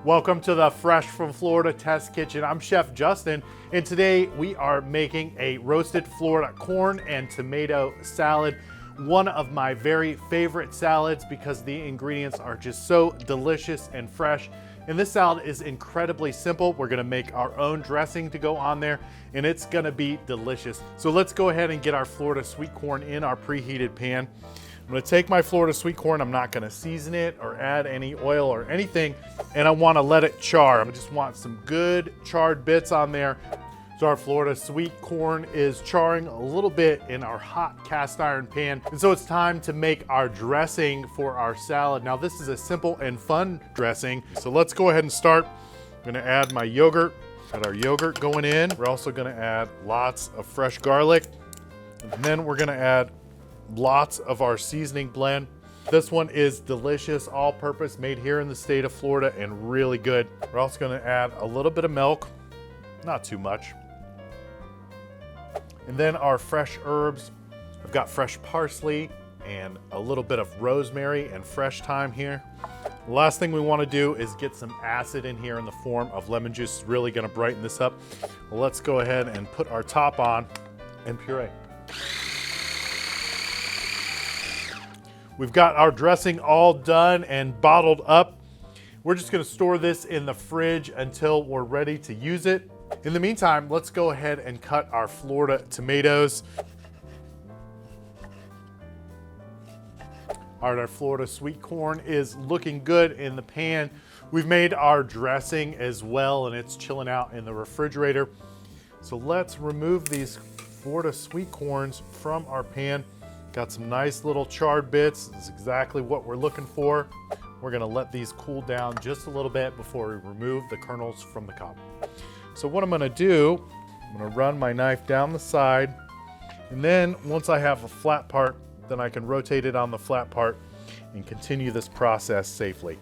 Welcome to the Fresh from Florida Test Kitchen. I'm Chef Justin, and today we are making a roasted Florida corn and tomato salad. One of my very favorite salads because the ingredients are just so delicious and fresh. And this salad is incredibly simple. We're gonna make our own dressing to go on there, and it's gonna be delicious. So let's go ahead and get our Florida sweet corn in our preheated pan. I'm gonna take my Florida sweet corn, I'm not gonna season it or add any oil or anything, and I wanna let it char. I just want some good charred bits on there. So our Florida sweet corn is charring a little bit in our hot cast iron pan. And so it's time to make our dressing for our salad. Now this is a simple and fun dressing. So let's go ahead and start. I'm gonna add my yogurt. Got our yogurt going in. We're also gonna add lots of fresh garlic. And then we're gonna add lots of our seasoning blend. This one is delicious, all-purpose, made here in the state of Florida and really good. We're also gonna add a little bit of milk, not too much. And then our fresh herbs. I've got fresh parsley and a little bit of rosemary and fresh thyme here. The last thing we wanna do is get some acid in here in the form of lemon juice. It's really gonna brighten this up. Well, let's go ahead and put our top on and puree. We've got our dressing all done and bottled up. We're just gonna store this in the fridge until we're ready to use it. In the meantime, let's go ahead and cut our Florida tomatoes. All right, our Florida sweet corn is looking good in the pan. We've made our dressing as well, and it's chilling out in the refrigerator. So let's remove these Florida sweet corns from our pan. Got some nice little charred bits. This is exactly what we're looking for. We're gonna let these cool down just a little bit before we remove the kernels from the cob. So what I'm gonna do, I'm gonna run my knife down the side, and then once I have a flat part, then I can rotate it on the flat part and continue this process safely.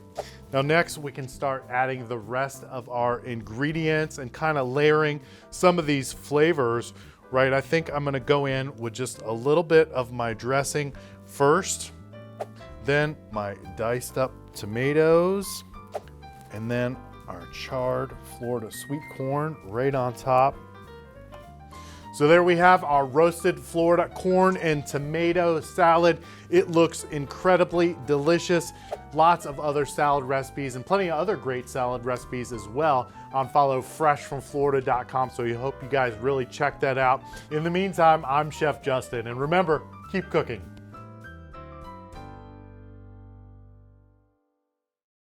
Now next we can start adding the rest of our ingredients and kind of layering some of these flavors. Right, I think I'm gonna go in with just a little bit of my dressing first, then my diced up tomatoes, and then our charred Florida sweet corn right on top. So there we have our roasted Florida corn and tomato salad. It looks incredibly delicious. Lots of other salad recipes and plenty of other great salad recipes as well on followfreshfromflorida.com. So I hope you guys really check that out. In the meantime, I'm Chef Justin, and remember, keep cooking.